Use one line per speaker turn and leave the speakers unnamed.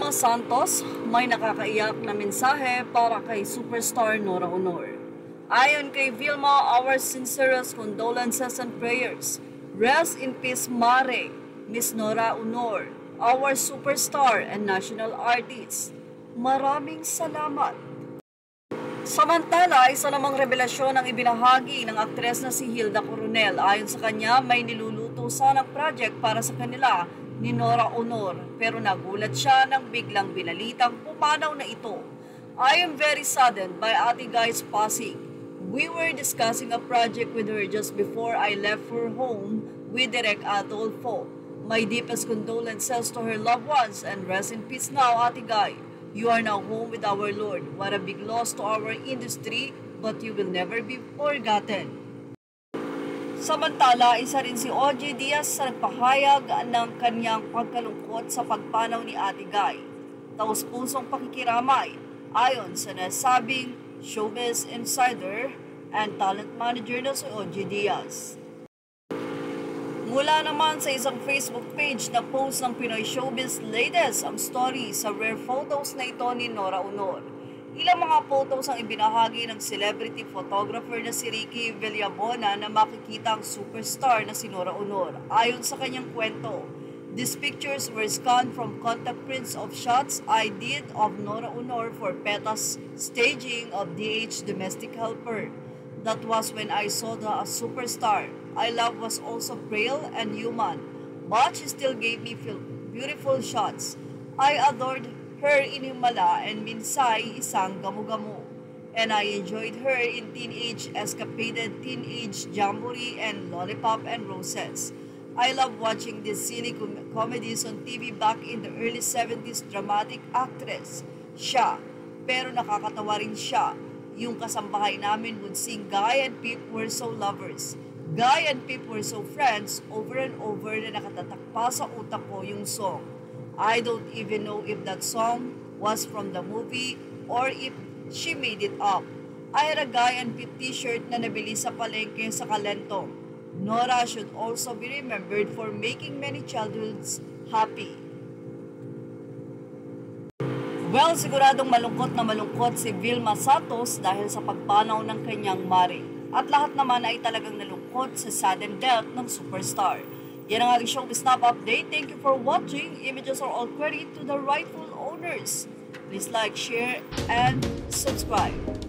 Vilma Santos, may nakakaiyak na mensahe para kay superstar Nora Honor. Ayon kay Vilma, our sincerest condolences and prayers. Rest in peace, Mare, Miss Nora Honor, our superstar and national artist. Maraming salamat. Samantala, isa namang revelasyon ang ibinahagi ng aktres na si Hilda Coronel. Ayon sa kanya, may niluluto sanang project para sa kanila ni Nora Honor, pero nagulat siya nang biglang binalitang pumanaw na ito. I am very saddened by Ate Guy's passing. We were discussing a project with her just before I left for home with Direk Adolfo. My deepest condolences to her loved ones and rest in peace now, Ate Guy. You are now home with our Lord. What a big loss to our industry, but you will never be forgotten. Samantala, isa rin si OG Diaz sa nagpahayag ng kanyang pagkalungkot sa pagpanaw ni Ate Guy. Taos-pusong pakikiramay ayon sa nasabing showbiz insider and talent manager na si OG Diaz. Mula naman sa isang Facebook page na post ng Pinoy Showbiz latest ang story sa rare photos na ito ni Nora Honor. Ilang mga photos ang ibinahagi ng celebrity photographer na si Ricky Villabona na makikita ang superstar na si Nora Honor. Ayon sa kanyang kwento, these pictures were scanned from contact prints of shots I did of Nora Honor for PETA's staging of DH Domestic Helper. That was when I saw the superstar I love was also frail and human, but she still gave me beautiful shots. I adored her in Himala and Minsay isang gamu-gamu, and I enjoyed her in Teenage Escapaded, Teenage Jamboree, and Lollipop and Roses. I love watching these silly comedies on TV back in the early 70s. Dramatic actress siya, pero nakakatawa rin siya. Yung kasambahay namin would sing Guy and Pip were so lovers. Guy and Pip were so friends over and over na nakatatakpa sa utak ko yung song. I don't even know if that song was from the movie or if she made it up. I had a Guy and Pip t-shirt na nabili sa palengke sa Kalentong. Nora should also be remembered for making many childhoods happy. Well, siguradong malungkot si Vilma Santos dahil sa pagpanaw ng kanyang mare. At lahat naman ay talagang nalungkot sa sudden death ng superstar. Yan ang ating showbiz snap update. Thank you for watching. Images are all credit to the rightful owners. Please like, share, and subscribe.